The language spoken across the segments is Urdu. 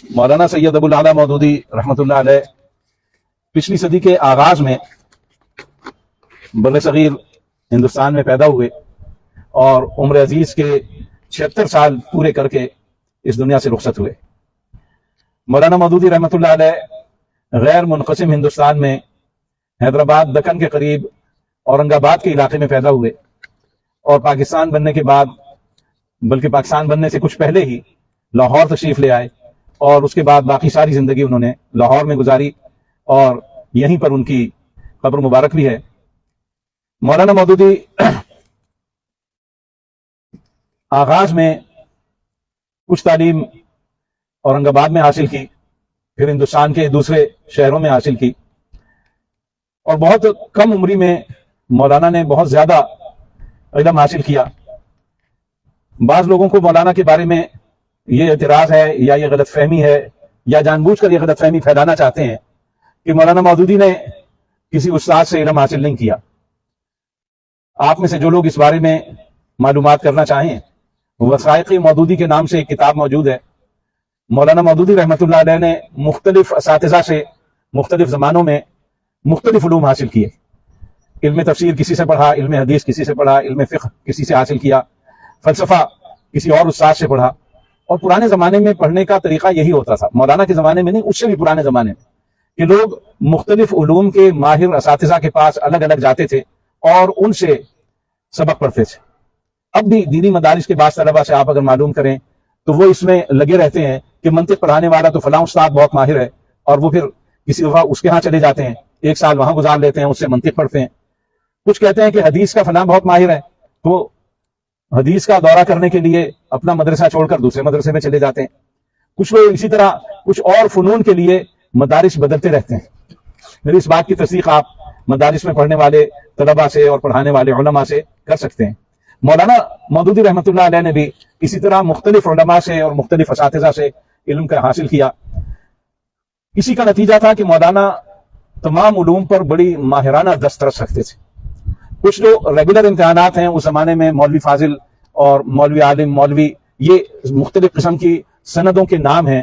مولانا سید ابو الاعلی مودودی رحمۃ اللہ علیہ پچھلی صدی کے آغاز میں بر صغیر ہندوستان میں پیدا ہوئے اور عمر عزیز کے 76 سال پورے کر کے اس دنیا سے رخصت ہوئے۔ مولانا مودودی رحمۃ اللہ علیہ غیر منقسم ہندوستان میں حیدرآباد دکن کے قریب اورنگ آباد کے علاقے میں پیدا ہوئے اور پاکستان بننے کے بعد، بلکہ پاکستان بننے سے کچھ پہلے ہی لاہور تشریف لے آئے اور اس کے بعد باقی ساری زندگی انہوں نے لاہور میں گزاری اور یہیں پر ان کی قبر مبارک بھی ہے۔ مولانا مودودی آغاز میں کچھ تعلیم اورنگ آباد میں حاصل کی، پھر ہندوستان کے دوسرے شہروں میں حاصل کی، اور بہت کم عمری میں مولانا نے بہت زیادہ علم حاصل کیا۔ بعض لوگوں کو مولانا کے بارے میں یہ اعتراض ہے یا یہ غلط فہمی ہے یا جان بوجھ کر یہ غلط فہمی پھیلانا چاہتے ہیں کہ مولانا مودودی نے کسی استاد سے علم حاصل نہیں کیا۔ آپ میں سے جو لوگ اس بارے میں معلومات کرنا چاہیں، وثائق مودودی کے نام سے ایک کتاب موجود ہے۔ مولانا مودودی رحمۃ اللہ علیہ نے مختلف اساتذہ سے مختلف زمانوں میں مختلف علوم حاصل کیے۔ علم تفسیر کسی سے پڑھا، علم حدیث کسی سے پڑھا، علم فقہ کسی سے حاصل کیا، فلسفہ کسی اور استاد سے پڑھا۔ اور پرانے زمانے میں پڑھنے کا طریقہ یہی ہوتا تھا، مولانا کے زمانے میں نہیں، اس سے بھی پرانے زمانے میں، کہ لوگ مختلف علوم کے ماہر اساتذہ کے پاس الگ الگ جاتے تھے اور ان سے سبق پڑھتے تھے۔ اب بھی دینی مدارس کے بعض طلبہ سے آپ اگر معلوم کریں تو وہ اس میں لگے رہتے ہیں کہ منطق پڑھانے والا تو فلاں استاد بہت ماہر ہے، اور وہ پھر کسی دفعہ اس کے ہاں چلے جاتے ہیں، 1 سال وہاں گزار لیتے ہیں، اس سے منطق پڑھتے ہیں۔ کچھ کہتے ہیں کہ حدیث کا فلاں بہت ماہر ہے، تو حدیث کا دورہ کرنے کے لیے اپنا مدرسہ چھوڑ کر دوسرے مدرسے میں چلے جاتے ہیں۔ کچھ لوگ اسی طرح کچھ اور فنون کے لیے مدارس بدلتے رہتے ہیں۔ میری اس بات کی تصدیق آپ مدارس میں پڑھنے والے طلبہ سے اور پڑھانے والے علماء سے کر سکتے ہیں۔ مولانا مودودی رحمۃ اللہ علیہ نے بھی اسی طرح مختلف علماء سے اور مختلف اساتذہ سے علم کا حاصل کیا۔ اسی کا نتیجہ تھا کہ مولانا تمام علوم پر بڑی ماہرانہ دسترس رکھتے تھے۔ کچھ جو ریگولر امتحانات ہیں اس زمانے میں، مولوی فاضل اور مولوی عالم، مولوی، یہ مختلف قسم کی سندوں کے نام ہیں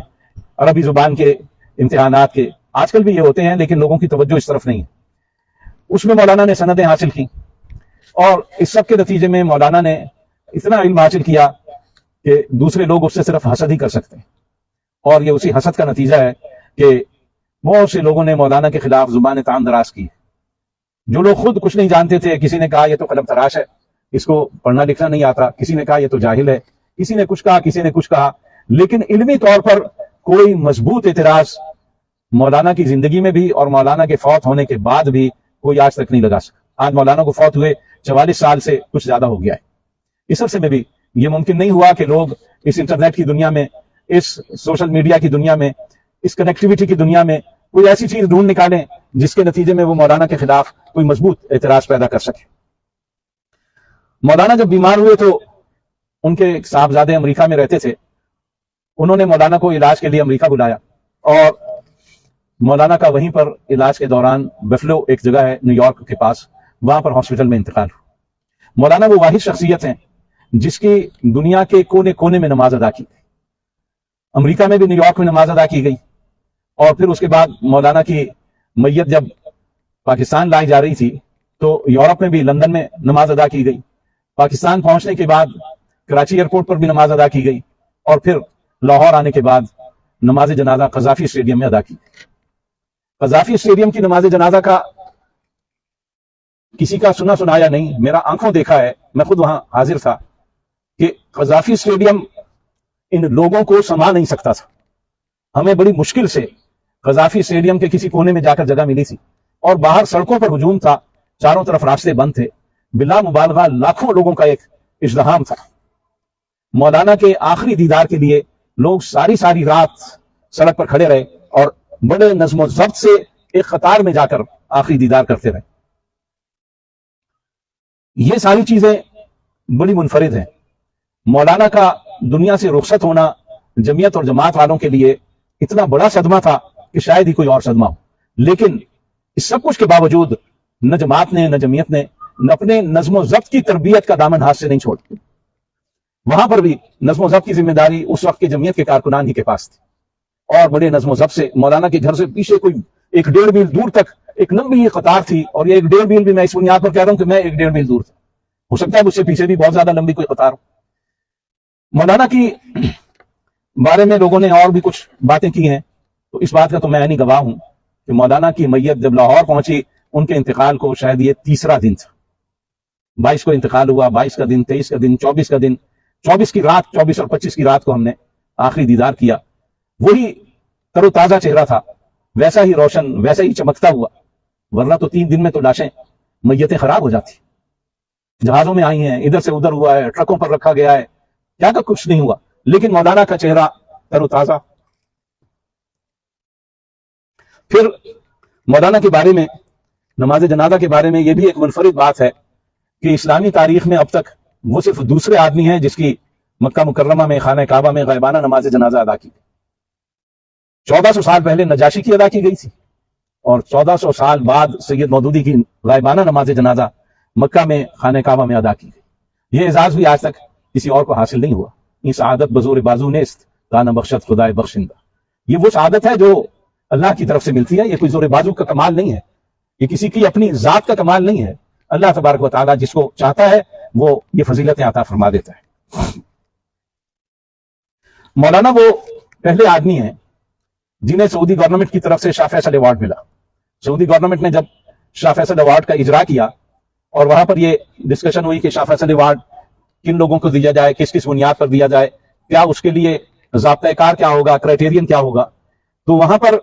عربی زبان کے امتحانات کے۔ آج کل بھی یہ ہوتے ہیں لیکن لوگوں کی توجہ اس طرف نہیں ہے۔ اس میں مولانا نے سندیں حاصل کی اور اس سب کے نتیجے میں مولانا نے اتنا علم حاصل کیا کہ دوسرے لوگ اس سے صرف حسد ہی کر سکتے ہیں، اور یہ اسی حسد کا نتیجہ ہے کہ بہت سے لوگوں نے مولانا کے خلاف زبان تان دراز کی۔ جو لوگ خود کچھ نہیں جانتے تھے، کسی نے کہا یہ تو قلم تراش ہے، اس کو پڑھنا لکھنا نہیں آتا، کسی نے کہا یہ تو جاہل ہے، کسی نے کچھ کہا، کسی نے کچھ کہا، لیکن علمی طور پر کوئی مضبوط اعتراض مولانا کی زندگی میں بھی اور مولانا کے فوت ہونے کے بعد بھی کوئی آج تک نہیں لگا سکا۔ آج مولانا کو فوت ہوئے 44 سال سے کچھ زیادہ ہو گیا ہے۔ اس عرصے میں بھی یہ ممکن نہیں ہوا کہ لوگ اس انٹرنیٹ کی دنیا میں، اس سوشل میڈیا کی دنیا میں، اس کنیکٹیویٹی کی دنیا میں کوئی ایسی چیز ڈھونڈ نکالیں جس کے نتیجے میں وہ مولانا کے خلاف کوئی مضبوط اعتراض پیدا کر سکے۔ مولانا جب بیمار ہوئے تو ان کے صاحبزادے امریکہ میں رہتے تھے، انہوں نے مولانا کو علاج کے لیے امریکہ بلایا اور مولانا کا وہیں پر علاج کے دوران بفلو ایک جگہ ہے نیو یارک کے پاس، وہاں پر ہاسپٹل میں انتقال ہوا۔ مولانا وہ واحد شخصیت ہیں جس کی دنیا کے کونے کونے میں نماز ادا کی گئی۔ امریکہ میں بھی نیو یارک میں نماز ادا کی گئی، اور پھر اس کے بعد مولانا کی میت جب پاکستان لائی جا رہی تھی تو یورپ میں بھی، لندن میں نماز ادا کی گئی۔ پاکستان پہنچنے کے بعد کراچی ایئرپورٹ پر بھی نماز ادا کی گئی، اور پھر لاہور آنے کے بعد نماز جنازہ قذافی اسٹیڈیم میں ادا کی۔ قذافی اسٹیڈیم کی نماز جنازہ کا کسی کا سنا سنایا نہیں، میرا آنکھوں دیکھا ہے، میں خود وہاں حاضر تھا، کہ قذافی اسٹیڈیم ان لوگوں کو سما نہیں سکتا تھا۔ ہمیں بڑی مشکل سے قذافی اسٹیڈیم کے کسی کونے میں جا کر جگہ ملی تھی، اور باہر سڑکوں پر ہجوم تھا، چاروں طرف راستے بند تھے، بلا مبالغہ لاکھوں لوگوں کا ایک ازدحام تھا۔ مولانا کے آخری دیدار کے لیے لوگ ساری رات سڑک پر کھڑے رہے اور بڑے نظم و ضبط سے ایک قطار میں جا کر آخری دیدار کرتے رہے۔ یہ ساری چیزیں بڑی منفرد ہیں۔ مولانا کا دنیا سے رخصت ہونا جمعیت اور جماعت والوں کے لیے اتنا بڑا صدمہ تھا کہ شاید ہی کوئی اور صدمہ ہو، لیکن اس سب کچھ کے باوجود نہ جماعت نے، نہ جمعیت نے، نہ اپنے نظم و ضبط کی تربیت کا دامن ہاتھ سے نہیں چھوڑ۔ وہاں پر بھی نظم و ضبط کی ذمہ داری اس وقت کے جمعیت کے کارکنان ہی کے پاس تھی۔ اور بڑے نظم و ضبط سے مولانا کے گھر سے پیچھے کوئی 1.5 میل دور تک ایک لمبی یہ قطار تھی، اور یہ 1.5 میل بھی میں اس بنیاد پر کہہ رہا ہوں کہ میں 1.5 میل دور تھا، ہو سکتا ہے مجھ سے پیچھے بھی بہت زیادہ لمبی کوئی قطار ہو۔ مولانا کی بارے میں لوگوں نے اور بھی کچھ باتیں کی ہیں، تو اس بات کا تو میں نہیں گواہ ہوں کہ مولانا کی میت جب لاہور پہنچی، ان کے انتقال کو شاید یہ تیسرا دن تھا۔ 22 کو انتقال ہوا، 22 کا دن، 23 کا دن، 24 کا دن، 24 کی رات، 24 اور 25 کی رات کو ہم نے آخری دیدار کیا۔ وہی تر و تازہ چہرہ تھا، ویسا ہی روشن، ویسا ہی چمکتا ہوا، ورنہ تو 3 دن میں تو لاشیں، میتیں خراب ہو جاتی، جہازوں میں آئی ہیں، ادھر سے ادھر ہوا ہے، ٹرکوں پر رکھا گیا ہے، کیا کہ کچھ نہیں ہوا، لیکن مولانا کا چہرہ تر و تازہ۔ پھر مولانا کے بارے میں، نماز جنازہ کے بارے میں یہ بھی ایک منفرد بات ہے کہ اسلامی تاریخ میں اب تک وہ صرف دوسرے آدمی ہیں جس کی مکہ مکرمہ میں خانہ کعبہ میں غائبانہ نماز جنازہ ادا کی۔ 1400 سال پہلے نجاشی کی ادا کی گئی تھی، اور 1400 سال بعد سید مودودی کی غائبانہ نماز جنازہ مکہ میں خانہ کعبہ میں ادا کی گئی۔ یہ اعزاز بھی آج تک کسی اور کو حاصل نہیں ہوا۔ یہ سعادت بزور بازو نیست، دانہ بخشت خدائے بخشندہ۔ یہ وہ سعادت ہے جو اللہ کی طرف سے ملتی ہے، یہ کوئی زور بازو کا کمال نہیں ہے، یہ کسی کی اپنی ذات کا کمال نہیں ہے۔ اللہ تبارک و تعالیٰ جس کو چاہتا ہے وہ یہ فضیلتیں عطا فرما دیتا ہے۔ مولانا وہ پہلے آدمی ہیں جنہیں سعودی گورنمنٹ کی طرف سے شاہ فیصل ایوارڈ ملا۔ سعودی گورنمنٹ نے جب شاہ فیصل ایوارڈ کا اجرا کیا، اور وہاں پر یہ ڈسکشن ہوئی کہ شاہ فیصل ایوارڈ کن لوگوں کو دیا جائے، کس کس بنیاد پر دیا جائے، کیا اس کے لیے ضابطۂ کار کیا ہوگا، کرائٹیرین کیا ہوگا، تو وہاں پر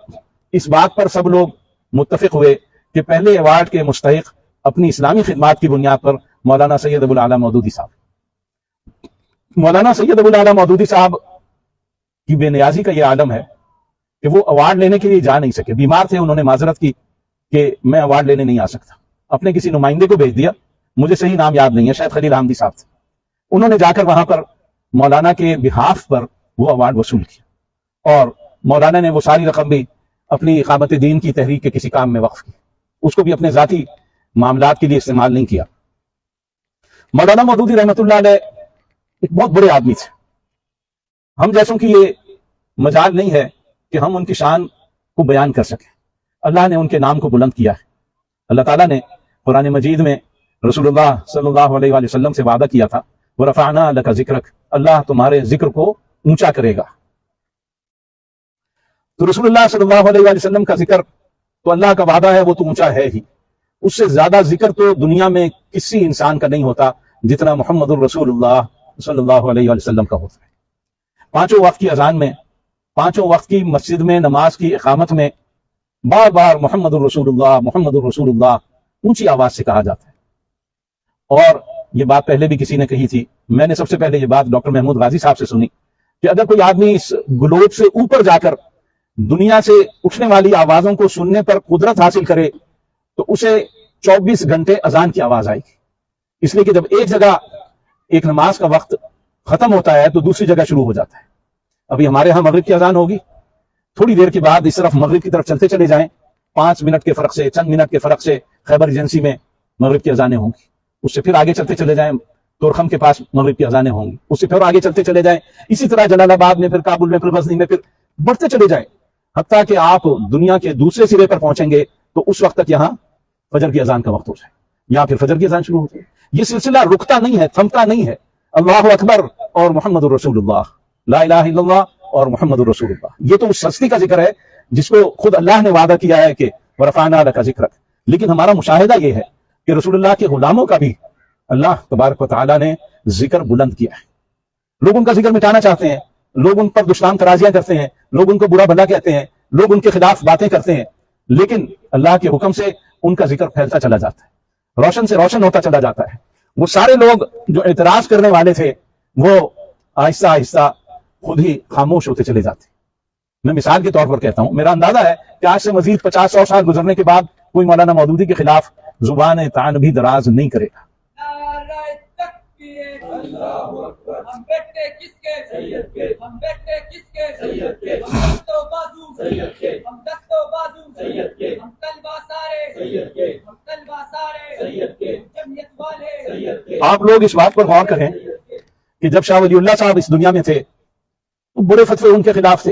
اس بات پر سب لوگ متفق ہوئے کہ پہلے ایوارڈ کے مستحق اپنی اسلامی خدمات کی بنیاد پر مولانا سید ابو الاعلیٰ مودودی صاحب۔ مولانا سید ابو الاعلیٰ مودودی صاحب کی بے نیازی کا یہ عالم ہے کہ وہ ایوارڈ لینے کے لیے جا نہیں سکے، بیمار تھے، انہوں نے معذرت کی کہ میں ایوارڈ لینے نہیں آ سکتا، اپنے کسی نمائندے کو بھیج دیا، مجھے صحیح نام یاد نہیں ہے، شاید خلیل حامدی صاحب تھے، انہوں نے جا کر وہاں پر مولانا کے بحاف پر وہ ایوارڈ وصول کیا، اور مولانا نے وہ ساری رقم بھی اپنی اقامت دین کی تحریک کے کسی کام میں وقف کی، اس کو بھی اپنے ذاتی معاملات کے لیے استعمال نہیں کیا۔ مولانا مودودی رحمۃ اللہ علیہ ایک بہت بڑے آدمی تھے، ہم جیسوں کی یہ مجال نہیں ہے کہ ہم ان کی شان کو بیان کر سکیں۔ اللہ نے ان کے نام کو بلند کیا ہے۔ اللہ تعالیٰ نے قرآن مجید میں رسول اللہ صلی اللہ علیہ وآلہ وسلم سے وعدہ کیا تھا، وَرَفَعْنَا لَكَ ذِكْرَكَ، اللہ تمہارے ذکر کو اونچا کرے گا۔ تو رسول اللہ صلی اللہ علیہ وآلہ وسلم کا ذکر تو اللہ کا وعدہ ہے، وہ تو اونچا ہے ہی، اس سے زیادہ ذکر تو دنیا میں کسی انسان کا نہیں ہوتا جتنا محمد الرسول اللہ صلی اللہ علیہ وآلہ وسلم کا ہوتا ہے۔ 5 وقت کی اذان میں، 5 وقت کی مسجد میں نماز کی اقامت میں بار بار محمد الرسول اللہ، محمد الرسول اللہ اونچی آواز سے کہا جاتا ہے۔ اور یہ بات پہلے بھی کسی نے کہی تھی، میں نے سب سے پہلے یہ بات ڈاکٹر محمود غازی صاحب سے سنی کہ اگر کوئی آدمی اس گلوب سے اوپر جا کر دنیا سے اٹھنے والی آوازوں کو سننے پر قدرت حاصل کرے تو اسے 24 گھنٹے اذان کی آواز آئے گی، اس لیے کہ جب ایک جگہ ایک نماز کا وقت ختم ہوتا ہے تو دوسری جگہ شروع ہو جاتا ہے۔ ابھی ہمارے ہاں مغرب کی اذان ہوگی، تھوڑی دیر کے بعد اس طرف مغرب کی طرف چلتے چلے جائیں، 5 منٹ کے فرق سے، چند منٹ کے فرق سے خیبر ایجنسی میں مغرب کی اذانیں ہوں گی، اس سے پھر آگے چلتے چلے جائیں، تورخم کے پاس مغرب کی اذانیں ہوں گی، اس سے پھر آگے چلتے چلے جائیں، اسی طرح جلال آباد میں، پھر کابل میں، پھر غزنی میں، پھر بڑھتے چلے جائیں، حتیٰ کہ آپ دنیا کے دوسرے سرے پر پہنچیں گے تو اس وقت تک یہاں فجر کی اذان کا وقت ہو جائے، یا پھر فجر کی اذان شروع ہو جائے۔ یہ سلسلہ رکتا نہیں ہے، تھمتا نہیں ہے۔ اللہ اکبر اور محمد الرسول اللہ، لا الہ الا اللہ اور محمد الرسول اللہ، یہ تو اس ہستی کا ذکر ہے جس کو خود اللہ نے وعدہ کیا ہے کہ ورفعنا لک ذکرک۔ لیکن ہمارا مشاہدہ یہ ہے کہ رسول اللہ کے غلاموں کا بھی اللہ تبارک و تعالیٰ نے ذکر بلند کیا ہے۔ لوگ ان کا ذکر مٹانا چاہتے ہیں، لوگ ان پر دشنام ترازیاں کرتے ہیں، لوگ ان کو برا بھلا کہتے ہیں، لوگ ان کے خلاف باتیں کرتے ہیں، لیکن اللہ کے حکم سے ان کا ذکر پھیلتا چلا جاتا ہے، روشن سے روشن ہوتا چلا جاتا ہے۔ وہ سارے لوگ جو اعتراض کرنے والے تھے وہ آہستہ آہستہ خود ہی خاموش ہوتے چلے جاتے۔ میں مثال کے طور پر کہتا ہوں، میرا اندازہ ہے کہ آج سے مزید 50-100 سال گزرنے کے بعد کوئی مولانا مودودی کے خلاف زبان طعن بھی دراز نہیں کرے گا۔ ہم بیٹے کس کے سید کے، ہم بیٹے کس کے سید کے، ہم دست و بازو سید کے، ہم دست و بازو سید کے، ہم طلبہ سارے سید کے، ہم طلبہ سارے سید کے، جمعیت والے سید کے۔ آپ لوگ اس بات پر غور کریں کہ جب شاہ ولی اللہ صاحب اس دنیا میں تھے تو بڑے فتوے ان کے خلاف تھے،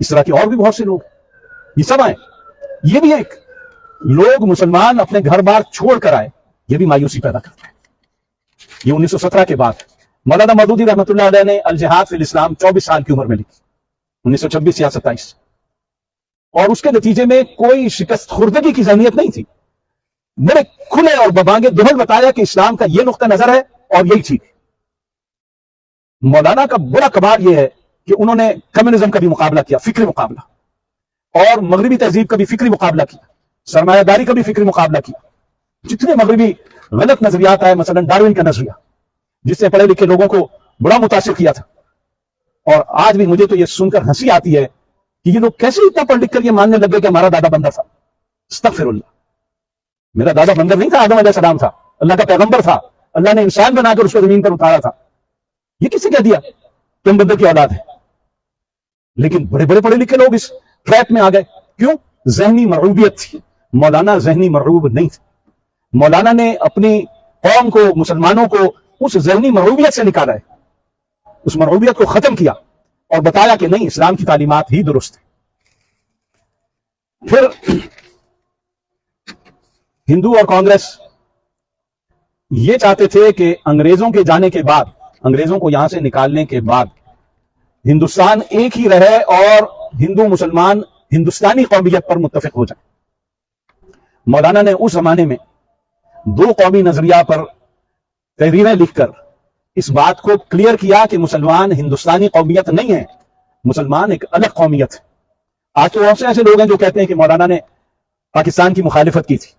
اس طرح کے اور بھی بہت سے لوگ یہ سب آئے. یہ بھی ایک لوگ مسلمان اپنے گھر بار چھوڑ کر آئے, یہ بھی مایوسی پیدا کرتا ہے. یہ 1917 کے بعد مولانا مودودی رحمۃ اللہ علیہ نے الجہاد فی الاسلام 24 سال کی عمر میں لکھی, 1926 یا 27, اور اس کے نتیجے میں کوئی شکست خوردگی کی ذہنیت نہیں تھی. بڑے کھلے اور ببانگے دہل بتایا کہ اسلام کا یہ نقطہ نظر ہے اور یہی ٹھیک. مولانا کا بڑا کمال یہ ہے کہ انہوں نے کمیونزم کا بھی مقابلہ کیا, فکری مقابلہ, اور مغربی تہذیب کا بھی فکری مقابلہ کیا, سرمایہ داری کا بھی فکری مقابلہ کیا. جتنے مغربی غلط نظریات آئے, مثلا ڈاروین کا نظریہ جس نے پڑھے لکھے لوگوں کو بڑا متاثر کیا تھا, اور آج بھی مجھے تو یہ سن کر ہنسی آتی ہے کہ یہ لوگ کیسے اتنا پڑھ لکھ کر یہ ماننے لگ گئے کہ ہمارا دادا بندر تھا. استغفر اللہ, میرا دادا بندر نہیں تھا, آدم علیہ السلام تھا, اللہ کا پیغمبر تھا, اللہ نے انسان بنا کر اس کو زمین پر اتارا تھا. یہ کس سے کہہ دیا کہ ہم بندر کی اولاد ہے؟ لیکن بڑے بڑے پڑھے لکھے لوگ اس ٹریپ میں آ گئے. کیوں؟ ذہنی مرعوبیت تھی. مولانا ذہنی مرعوب نہیں تھے. مولانا نے اپنی قوم کو, مسلمانوں کو اس ذہنی مرعوبیت سے نکالا ہے, اس مرعوبیت کو ختم کیا اور بتایا کہ نہیں, اسلام کی تعلیمات ہی درست ہے. پھر ہندو اور کانگریس یہ چاہتے تھے کہ انگریزوں کے جانے کے بعد, انگریزوں کو یہاں سے نکالنے کے بعد ہندوستان ایک ہی رہے اور ہندو مسلمان ہندوستانی قومیت پر متفق ہو جائیں. مولانا نے اس زمانے میں دو قومی نظریہ پر تحریریں لکھ کر اس بات کو کلیئر کیا کہ مسلمان ہندوستانی قومیت نہیں ہے, مسلمان ایک الگ قومیت ہے. آج تو بہت سے ایسے لوگ ہیں جو کہتے ہیں کہ مولانا نے پاکستان کی مخالفت کی تھی.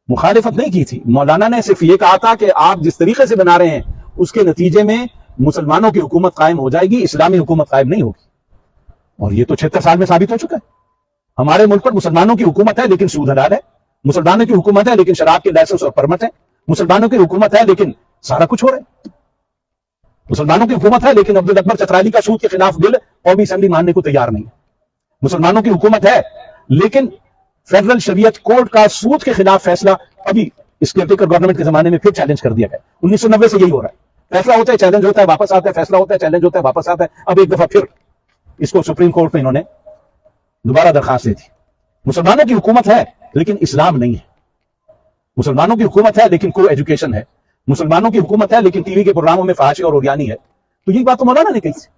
مخالفت نہیں کی تھی. مولانا نے صرف یہ کہا تھا کہ آپ جس طریقے سے بنا رہے ہیں اس کے نتیجے میں مسلمانوں کی حکومت قائم ہو جائے گی, اسلامی حکومت قائم نہیں ہوگی. اور یہ تو 76 سال میں ثابت ہو چکا ہے. ہمارے ملک پر مسلمانوں کی حکومت ہے لیکن سود حلال ہے, مسلمانوں کی حکومت ہے لیکن شراب کے لائسنس اور پرمٹ ہے, مسلمانوں کی حکومت ہے لیکن سارا کچھ ہو رہا ہے. مسلمانوں کی حکومت ہے لیکن عبد الاکبر چترالی کا سود کے خلاف بل قومی اسمبلی ماننے کو تیار نہیں ہے. مسلمانوں کی حکومت ہے لیکن فیڈرل شریعت کورٹ کا سود کے خلاف فیصلہ ابھی اس کیئرٹیکر گورنمنٹ کے زمانے میں پھر چیلنج کر دیا گیا. 1990 سے یہی ہو رہا ہے. فیصلہ ہوتا ہے, چیلنج ہوتا ہے, واپس آتا ہے, فیصلہ ہوتا ہے, چیلنج ہوتا ہے, واپس آتا ہے. اب ایک دفعہ پھر اس کو سپریم کورٹ میں انہوں نے دوبارہ درخواست دی تھی. مسلمانوں کی حکومت ہے لیکن اسلام نہیں ہے. مسلمانوں کی حکومت ہے لیکن کو ایجوکیشن ہے. مسلمانوں کی حکومت ہے لیکن ٹی وی کے پروگراموں میں فحاشی اور اوریانی ہے. تو یہی بات تو مولانا نے کہی تھی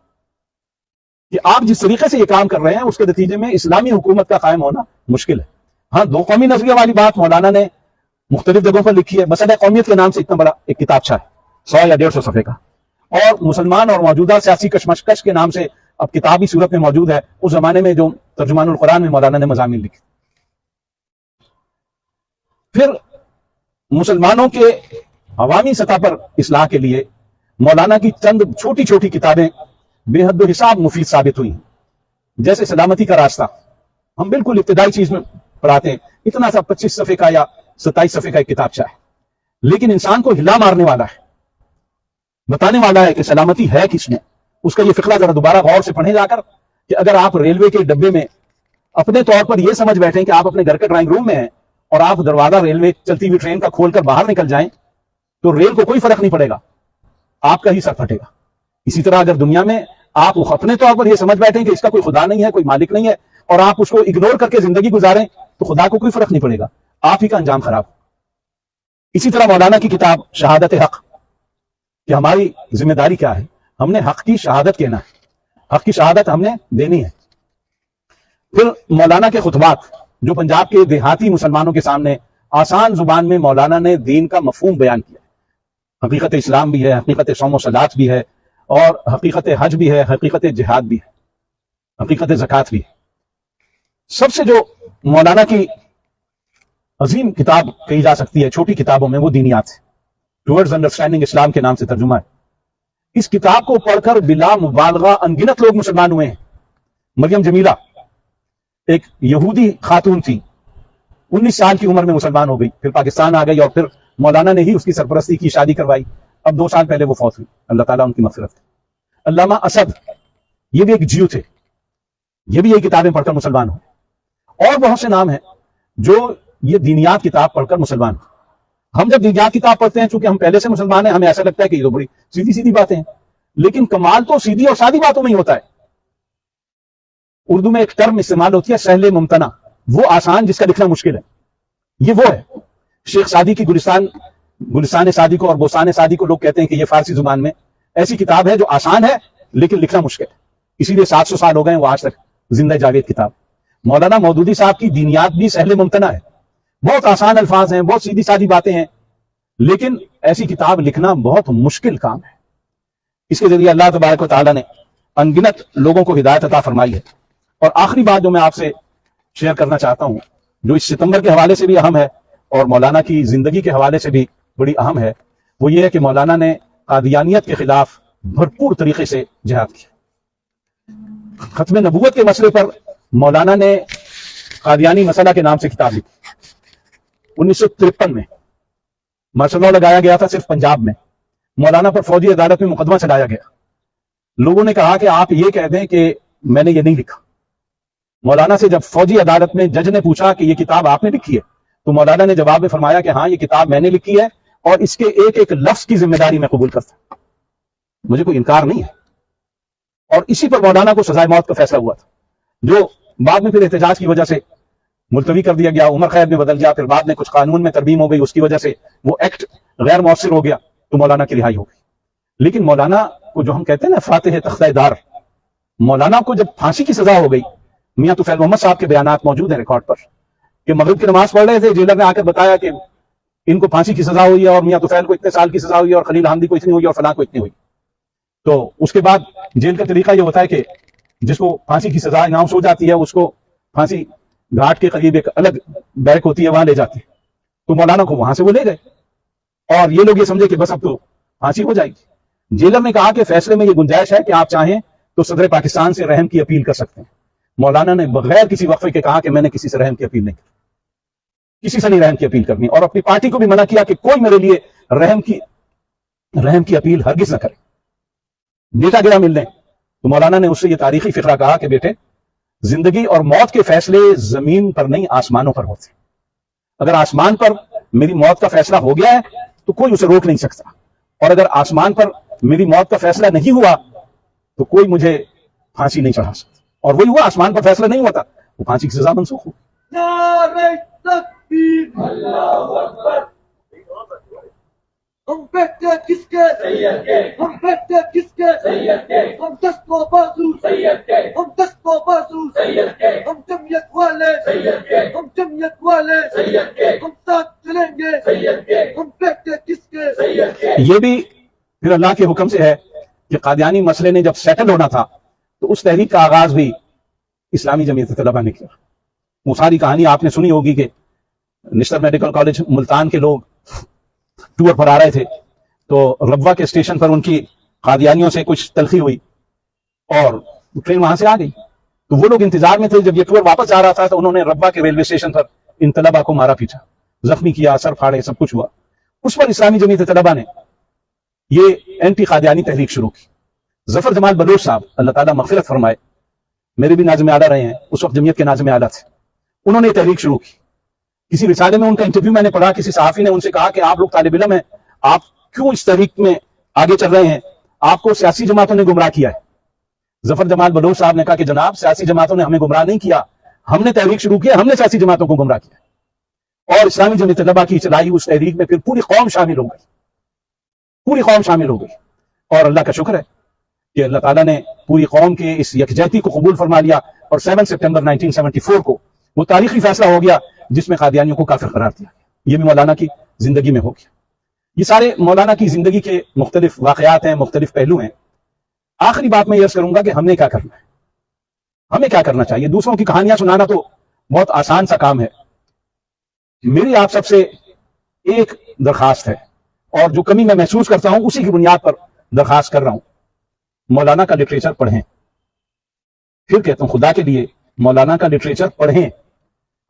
کہ آپ جس طریقے سے یہ کام کر رہے ہیں اس کے نتیجے میں اسلامی حکومت کا قائم ہونا مشکل ہے. ہاں, دو قومی نظریہ والی بات مولانا نے مختلف جگہوں پر لکھی ہے. مسئلہ قومیت کے نام سے اتنا بڑا ایک کتابچہ ہے, 100 یا 150 صفحے کا, اور مسلمان اور موجودہ سیاسی کشمکش کے نام سے اب کتابی صورت میں موجود ہے. اس زمانے میں جو ترجمان القرآن میں مولانا نے مضامین لکھے. پھر مسلمانوں کے عوامی سطح پر اصلاح کے لیے مولانا کی چند چھوٹی چھوٹی کتابیں بے حد و حساب مفید ثابت ہوئی. جیسے سلامتی کا راستہ, ہم بالکل ابتدائی چیز میں پڑھاتے ہیں, اتنا سا 25 صفحے کا یا 27 صفحے کا ایک کتابچہ ہے, لیکن انسان کو ہلا مارنے والا ہے, بتانے والا ہے کہ سلامتی ہے کس میں. اس کا یہ فقرہ ذرا دوبارہ غور سے پڑھیں جا کر, کہ اگر آپ ریلوے کے ڈبے میں اپنے طور پر یہ سمجھ بیٹھیں کہ آپ اپنے گھر کے ڈرائنگ روم میں ہیں اور آپ دروازہ ریلوے چلتی ہوئی ٹرین کا کھول کر باہر نکل جائیں تو ریل کو کوئی فرق نہیں پڑے گا, آپ کا ہی سر پھٹے گا. اسی طرح اگر دنیا میں آپ اپنے طور پر یہ سمجھ بیٹھیں کہ اس کا کوئی خدا نہیں ہے, کوئی مالک نہیں ہے, اور آپ اس کو اگنور کر کے زندگی گزاریں تو خدا کو کوئی فرق نہیں پڑے گا, آپ ہی کا انجام خراب. اسی طرح مولانا کی کتاب شہادت حق, کہ ہماری ذمہ داری کیا ہے, ہم نے حق کی شہادت کہنا ہے, حق کی شہادت ہم نے دینی ہے. پھر مولانا کے خطبات جو پنجاب کے دیہاتی مسلمانوں کے سامنے آسان زبان میں مولانا نے دین کا مفہوم بیان کیا. حقیقت اسلام بھی ہے, حقیقت صوم و صلات بھی ہے, اور حقیقت حج بھی ہے, حقیقت جہاد بھی ہے, حقیقت زکوٰۃ بھی ہے. سب سے جو مولانا کی عظیم کتاب کہی جا سکتی ہے چھوٹی کتابوں میں, وہ دینیات ہے, ٹورڈز انڈرسٹینڈنگ اسلام کے نام سے ترجمہ ہے. اس کتاب کو پڑھ کر بلا مبالغہ انگنت لوگ مسلمان ہوئے ہیں. مریم جمیلہ ایک یہودی خاتون تھی, 19 سال کی عمر میں مسلمان ہو گئی, پھر پاکستان آ گئی, اور پھر مولانا نے ہی اس کی سرپرستی کی, شادی کروائی. اب 2 سال پہلے وہ فوت ہوئی, اللہ تعالیٰ ان کی مغفرت کرے. علامہ اسد, یہ بھی ایک جیو تھے, یہ بھی یہ کتابیں پڑھ کر مسلمان ہوئے. اور بہت سے نام ہیں جو یہ دینیات کتاب پڑھ کر مسلمان ہوئے. ہم جب دینیات کتاب پڑھتے ہیں, چونکہ ہم پہلے سے مسلمان ہیں, ہمیں ایسا لگتا ہے کہ یہ تو بڑی سیدھی سیدھی باتیں ہیں, لیکن کمال تو سیدھی اور سادی باتوں میں ہی ہوتا ہے. اردو میں ایک ٹرم استعمال ہوتی ہے سہل ممتنع، وہ آسان جس کا لکھنا مشکل ہے، یہ وہ ہے۔ شیخ سعدی کی گلستان سعدی کو اور بوستان سعدی کو لوگ کہتے ہیں کہ یہ فارسی زبان میں ایسی کتاب ہے جو آسان ہے لیکن لکھنا مشکل ہے، اسی لیے 700 سال ہو گئے وہ آج تک زندہ جاوید کتاب۔ مولانا مودودی صاحب کی دینیات بھی سہل ممتنع ہے، بہت آسان الفاظ ہیں، بہت سیدھی سادی باتیں ہیں، لیکن ایسی کتاب لکھنا بہت مشکل کام ہے۔ اس کے ذریعے اللہ تبارک و تعالیٰ نے ان گنت لوگوں کو ہدایت عطا فرمائی ہے۔ اور آخری بات جو میں آپ سے شیئر کرنا چاہتا ہوں، جو اس ستمبر کے حوالے سے بھی اہم ہے اور مولانا کی زندگی کے حوالے سے بھی بڑی اہم ہے، وہ یہ ہے کہ مولانا نے قادیانیت کے خلاف بھرپور طریقے سے جہاد کیا۔ ختم نبوت کے مسئلے پر مولانا نے قادیانی مسئلہ کے نام سے کتاب لکھی 1953 میں۔ مسئلہ لگایا گیا تھا صرف پنجاب میں، مولانا پر فوجی عدالت میں مقدمہ چلایا گیا۔ لوگوں نے کہا کہ آپ یہ کہہ دیں کہ میں نے یہ نہیں لکھا۔ مولانا سے جب فوجی عدالت میں جج نے پوچھا کہ یہ کتاب آپ نے لکھی ہے، تو مولانا نے جواب میں فرمایا کہ ہاں یہ کتاب میں نے لکھی ہے اور اس کے ایک ایک لفظ کی ذمہ داری میں قبول کرتا ہوں، مجھے کوئی انکار نہیں ہے۔ اور اسی پر مولانا کو سزائے موت کا فیصلہ ہوا تھا، جو بعد میں پھر احتجاج کی وجہ سے ملتوی کر دیا گیا، عمر قید میں بدل گیا، پھر بعد میں کچھ قانون میں ترمیم ہو گئی، اس کی وجہ سے وہ ایکٹ غیر مؤثر ہو گیا تو مولانا کی رہائی ہو گئی۔ لیکن مولانا کو جو ہم کہتے ہیں نا فاتح تختہ دار، مولانا کو جب پھانسی کی سزا ہو گئی، میاں طفیل محمد صاحب کے بیانات موجود ہیں ریکارڈ پر کہ مغرب کی نماز پڑھ رہے تھے، جیلر نے آ کر بتایا کہ ان کو پھانسی کی سزا ہوئی ہے اور میاں طفیل کو اتنے سال کی سزا ہوئی ہے اور خلیل حامدی کو اتنی ہوئی اور فلاں کو اتنی ہوئی۔ تو اس کے بعد جیل کا طریقہ یہ ہوتا ہے کہ جس کو پھانسی کی سزا اناؤنس ہو جاتی ہے اس کو پھانسی گھاٹ کے قریب ایک الگ بیک ہوتی ہے، وہاں لے جاتے ہیں۔ تو مولانا کو وہاں سے وہ لے گئے اور یہ لوگ یہ سمجھے کہ بس اب تو پھانسی ہو جائے گی۔ جیلر نے کہا کہ فیصلے میں یہ گنجائش ہے کہ آپ چاہیں تو صدر پاکستان سے رحم کی اپیل کر سکتے ہیں۔ مولانا نے بغیر کسی وقفے کے کہا کہ میں نے کسی سے رحم کی اپیل نہیں کی، کسی سے نہیں رحم کی اپیل کرنی، اور اپنی پارٹی کو بھی منع کیا کہ کوئی میرے لیے رحم کی اپیل ہرگز نہ کرے، بیٹا گرا مل لیں۔ تو مولانا نے اس سے یہ تاریخی فقرہ کہا کہ بیٹے، زندگی اور موت کے فیصلے زمین پر نہیں آسمانوں پر ہوتے، اگر آسمان پر میری موت کا فیصلہ ہو گیا ہے تو کوئی اسے روک نہیں سکتا، اور اگر آسمان پر میری موت کا فیصلہ نہیں ہوا تو کوئی مجھے پھانسی نہیں چڑھا سکتا۔ اور وہی ہوا، آسمان پر فیصلہ نہیں ہوا تھا، وہ پھانسی کی سزا منسوخ ہو۔ نعرہ تکبیر، اللہ اکبر۔ ہم بیٹے کس کے؟ سید کے۔ ہم بیٹے کس کے؟ سید کے۔ ہم دست و بازو سید کے۔ ہم دست و بازو سید کے۔ ہم جمعیت والے سید کے۔ ہم جمعیت والے سید کے۔ ہم ساتھ چلیں گے سید کے۔ ہم بیٹے کس کے؟ سید کے۔ یہ بھی پھر اللہ کے حکم سے ہے کہ قادیانی مسئلے نے جب سیٹل ہونا تھا تو اس تحریک کا آغاز بھی اسلامی جمعیت طلبہ نے کیا۔ وہ ساری کہانی آپ نے سنی ہوگی کہ نشتر میڈیکل کالج ملتان کے لوگ ٹور پر آ رہے تھے تو ربوہ کے اسٹیشن پر ان کی قادیانیوں سے کچھ تلخی ہوئی اور ٹرین وہاں سے آ گئی، تو وہ لوگ انتظار میں تھے۔ جب یہ ٹور واپس جا رہا تھا تو انہوں نے ربوہ کے ریلوے اسٹیشن پر ان طلبہ کو مارا پیٹا، زخمی کیا، سر پھاڑے، سب کچھ ہوا۔ اس پر اسلامی جمعیت طلبہ نے یہ اینٹی قادیانی تحریک شروع کی۔ ظفر جمال بلوچ صاحب، اللہ تعالیٰ مغفرت فرمائے، میرے بھی ناظم اعلیٰ رہے ہیں، اس وقت جمعیت کے ناظم اعلیٰ تھے، انہوں نے یہ تحریک شروع کی۔ کسی رسالے میں ان کا انٹرویو میں نے پڑھا، کسی صحافی نے ان سے کہا کہ آپ لوگ طالب علم ہیں، آپ کیوں اس تحریک میں آگے چل رہے ہیں؟ آپ کو سیاسی جماعتوں نے گمراہ کیا ہے۔ ظفر جمال بلوچ صاحب نے کہا کہ جناب، سیاسی جماعتوں نے ہمیں گمراہ نہیں کیا، ہم نے تحریک شروع کی، ہم نے سیاسی جماعتوں کو گمراہ کیا۔ اور اسلامی جمعیت طلبہ کی چلائی اس تحریک میں پھر پوری قوم شامل ہو گئی، پوری قوم شامل ہو گئی۔ اور اللہ کا شکر ہے کہ اللہ تعالیٰ نے پوری قوم کے اس یکجہتی کو قبول فرما لیا، اور 7 سپٹمبر 1974 کو وہ تاریخی فیصلہ ہو گیا جس میں قادیانیوں کو کافر قرار دیا گیا۔ یہ بھی مولانا کی زندگی میں ہو گیا۔ یہ سارے مولانا کی زندگی کے مختلف واقعات ہیں، مختلف پہلو ہیں۔ آخری بات میں یہ عرض کروں گا کہ ہم نے کیا کرنا ہے، ہمیں کیا کرنا چاہیے۔ دوسروں کی کہانیاں سنانا تو بہت آسان سا کام ہے۔ میری آپ سب سے ایک درخواست ہے، اور جو کمی میں محسوس کرتا ہوں اسی کی بنیاد پر درخواست کر رہا ہوں، مولانا کا لٹریچر پڑھیں۔ پھر کہتا ہوں خدا کے لیے، مولانا کا لٹریچر پڑھیں،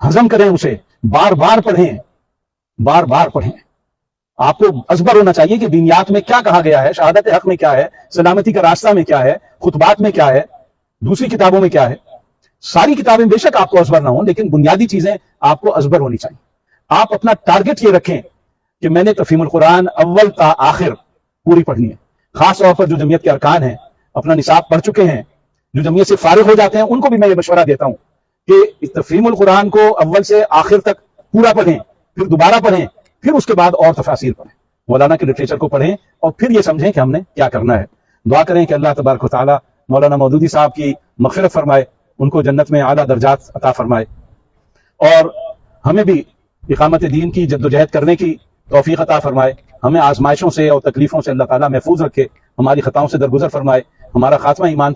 ہضم کریں اسے، بار بار پڑھیں، بار بار پڑھیں۔ آپ کو ازبر ہونا چاہیے کہ دینیات میں کیا کہا گیا ہے، شہادت حق میں کیا ہے، سلامتی کا راستہ میں کیا ہے، خطبات میں کیا ہے، دوسری کتابوں میں کیا ہے۔ ساری کتابیں بے شک آپ کو ازبر نہ ہوں، لیکن بنیادی چیزیں آپ کو ازبر ہونی چاہیے۔ آپ اپنا ٹارگٹ یہ رکھیں کہ میں نے تفہیم القرآن اول تا آخر پوری پڑھنی ہے۔ خاص طور پر جو جمعیت کے ارکان ہیں، اپنا نصاب پڑھ چکے ہیں، جو جمعیت سے فارغ ہو جاتے ہیں ان کو بھی میں یہ مشورہ دیتا ہوں کہ تفہیم القرآن کو اول سے آخر تک پورا پڑھیں، پھر دوبارہ پڑھیں، پھر اس کے بعد اور تفاسیر پڑھیں، مولانا کے لٹریچر کو پڑھیں اور پھر یہ سمجھیں کہ ہم نے کیا کرنا ہے۔ دعا کریں کہ اللہ تبارک و تعالی مولانا مودودی صاحب کی مغفرت فرمائے، ان کو جنت میں اعلیٰ درجات عطا فرمائے، اور ہمیں بھی اقامت دین کی جد و جہد کرنے کی توفیق عطا فرمائے، ہمیں آزمائشوں سے اور تکلیفوں سے اللہ تعالیٰ محفوظ رکھے، ہماری خطاؤں سے درگزر فرمائے، ہمارا خاتمہ ایمان